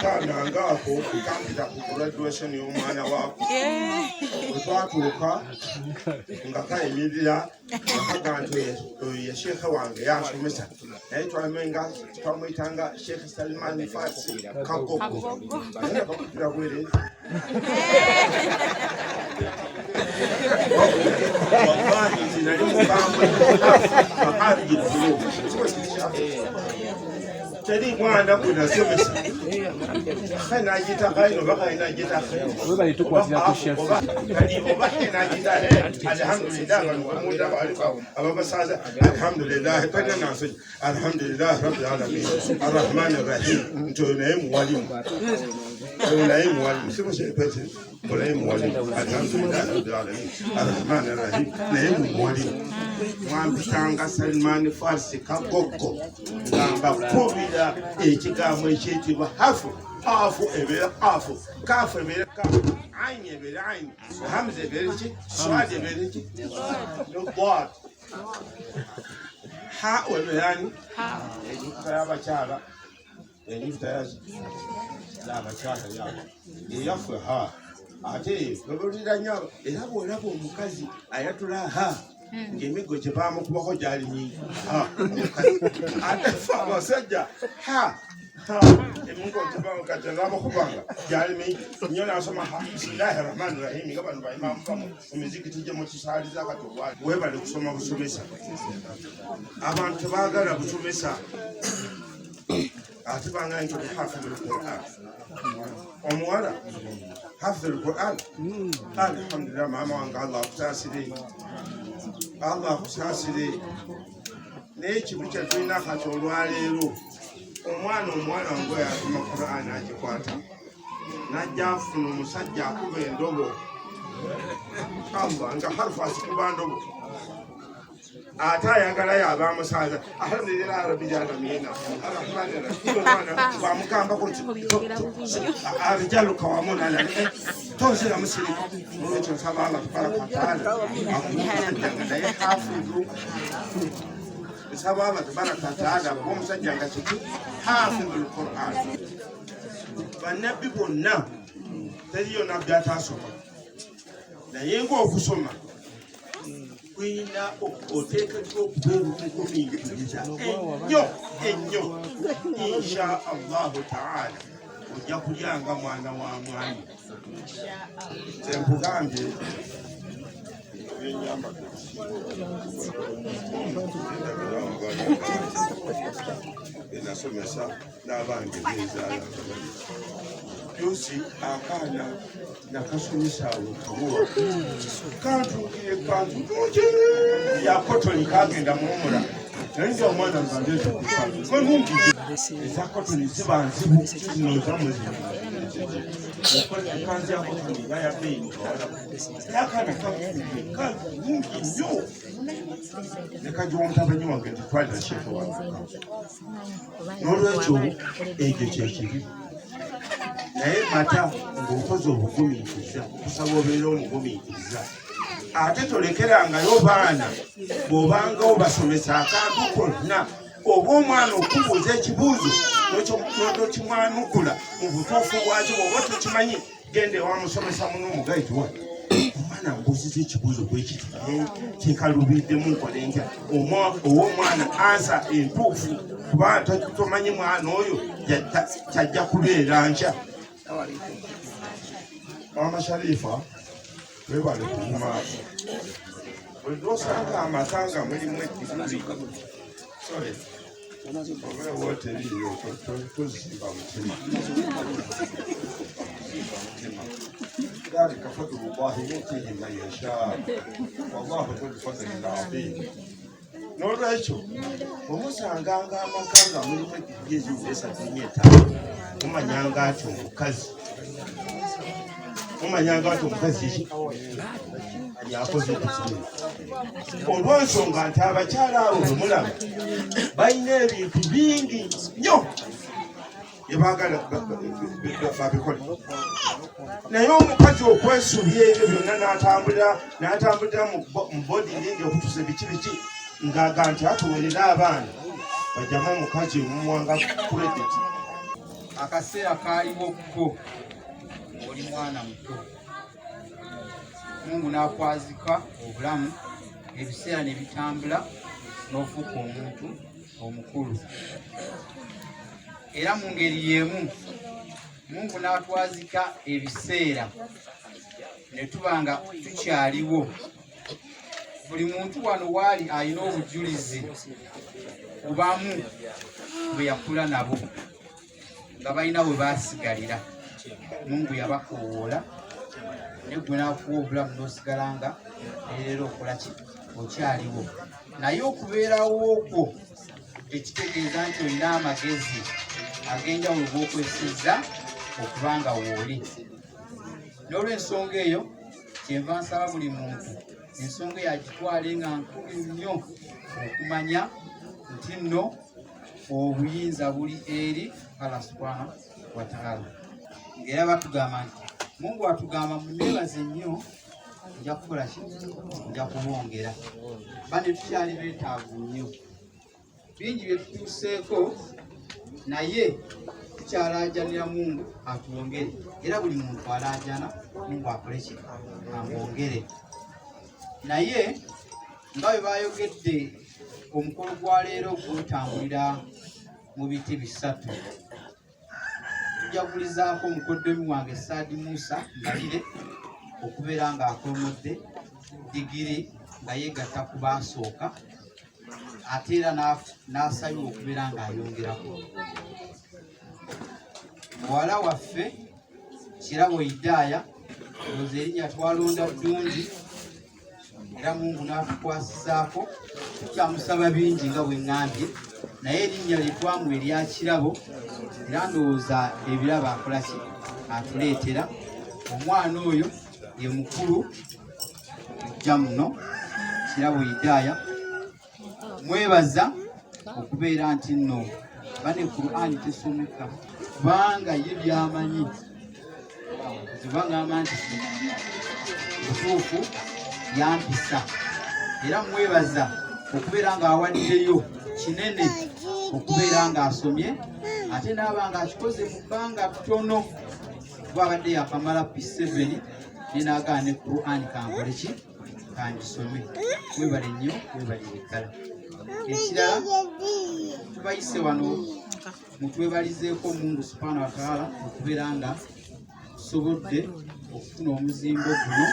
akana ngako kukambira ku graduation y'omwana wako twatuuka nga kayimirira akagantu ye sheekhe wange yasomesa naye twamwitanga Sheikh Salman Farsi Kagogo naye bakupira bwere wallahi zinali mukambwe mahali teri mwana kunasomesa kana jita kaino baka inajita wewe balitukwatira ku chef kali obake najita alhamdulillah muda walifa ababasaza alhamdulillah kana naso alhamdulillah rabbil alamin arrahmanir rahim ntonaye mwalimu sio shepete ntonaye mwalimu alhamdulillah rabbil alamin arrahmanir rahim naye mwalimu mwambitanga Salman Farsi Kagogo ngamba kubira ekigambo ekyitibwa hafu ebera kafu ebera kafu ayin ebera ayin hamza ebera ki swad ebera ki no god ha weberani abakyala elifta yazi abakyala yafu ha ate babulira nnyo era bw'olaba omukazi ayatula ha ng'emigo gye bamukubako gyali nyingi ate fe abasajja emigo gye bamukubanga gyali mingi nnyo nasoma bismillahi rahmani rahim nga bano bayimamuva mu mizikiti gye mukisaaliza katolwali webale kusoma busomesa abantu tebaagala busomesa ate banga nti hafidhul Qur'an omuwala hafidhul Qur'an alhamdulillah mama wange Allah akusasire naye ekibu kye tulina kati olwaleero omwana ngo yasoma Qur'an agikwata najja afuna omusajja akuba endobo Allah nga harufu asikuba ndobo ate ayagala yaba amusaza alhamdulillah rabbil alamin wamugambako arijalu kawamunana tozera musiri olwekyo nsaba Allah tabaraka wataala amusajjanga naye hafidhu nsaba Allah tabaraka wataala omusajja nga kiki hafidhul Qur'an bannabbi bonna teriyo nabbi ataasoma naye ng'okusoma kwina oteekeko okubeerukugumiikiriza ennyo insha Allahu taala ojja kulyanga mwana wa mwami nkugambye enasomesa n'abange beezaala yosi akaana nakasomesa olukabuwa kantuukire kantuuki yakotoni kagenda muwumula naye nga omwana ngandeezakumanungi eza kotoni ziba nzibu zinozamuzibu kanzi yakotoni nga yabeeyi yakaana kanungi nnyo nekagiwomutabanyi wange nti twalira sheekhe wange n'olwekyo ekyo kyekibi naye mata ng'okoze obugumiikiriza okusaba obeera omugumiikiriza ate tolekerangayo baana bw'obanga obasomesa akantu konna oba omwana okubuuza ekibuuzo n'otokimwanukula mu butuufu bwakyo bw'oba tokimanyi genda ewamusomesa muno omugayitiwa omwana mbuuziza ekibuuzo bwekiti kikalubiddemu nkole ntya ow'omwana ansa entuufu kuba tomanyi mwana oyo kyajja kubeera nkya Mama Sharifa webale kumaaso bwe osanga amatanga mulimu ediguli oba woteriyo tozimba mutima ذلك فضل الله يؤتيه من يشاء والله ذو الفضل العظيم n'olwekyo omusanganga amaka nga mulimu ediguli eziwuza 35 mumanyanga ati omukazi yakoze ekizibu olw'ensonga nti abakyala abo bemulaba balina ebintu bingi nnyo byebaagala babikole naye omukazi okwesubya ebyo byonna n'atambulira mu bodiringi okutuusa biki ng'aga nti atuweerera abaana bajjamu omukazi omumuwanga kurediti akaseera kaaliwo ko oli mwana muto Mungu n'akwazika obulamu ebiseera ne bitambula n'ofuuka omuntu omukulu era mu ngeri y'emu Mungu n'atwazika ebiseera ne tuba nga tukyaliwo buli muntu wano waali alina obujulizi bubamu bwe yakula nabo nga balina bwe baasigalira Mungu yabakoowoola ne gwe n'akuwa obulamu n'osigala nga leero okola ki okyaliwo naye okubeerawo okwo ekitegeeza nti olina amagezi ag'enjawulo g'okwesizza okuba nga wooli n'olw'ensonga eyo kyenva nsaba buli muntu ensonga yagitwale nga nkulu nnyo okumanya nti nno obuyinza buli eri Allah subhanahu wa ta'ala ng'era batugamba nti Mungu atugamba munyebaze nnyo nja kukola ki nja kubongera bane tukyali beetaavu nnyo bingi bye tutuuseeko naye tukyalaajanira Mungu atwongere era buli muntu alaajana Mungu akole ki amwongere naye nga bwe bayogedde omukolo gwa leero gutambulira mu biti bisatu tujagulizaako omukoddomi wange Saadi Musa Mbalire okubeera ng'akolomodde digiri nga yeegatta ku baasooka ate era n'asabibwa okubeera ng'ayongerako muwala waffe Kirabo Idaaya olowooza erinnya twalonda ddungi era Mungu n'atukwasizaako tukyamusaba bingi nga bwe ŋŋambye naye erinnya lye twamuwa erya Kirabo era ndowooza ebirabo akola ki atuleetera omwana oyo ye mukulu jja muno Kirabo Idaaya mwebaza okubeera nti nno bane Qur'ani tesomeka kubanga ye byamanyi zibangamba nti butuufu yampisa era mwebaza okubeera ng'awaddeyo kinene okubeera ng'asomye ate n'aba ng'akikoze mu bbanga ttono kuba abadde yakamala P7 ne n'agaana ne Qur'ani kankole ki kangisome webale nnyo webale eddala ekirala tubayise wano mutwebalizeeko Mungu subhanahu wa ta'ala okubeera nga tusobodde okufuna omuzimbo guno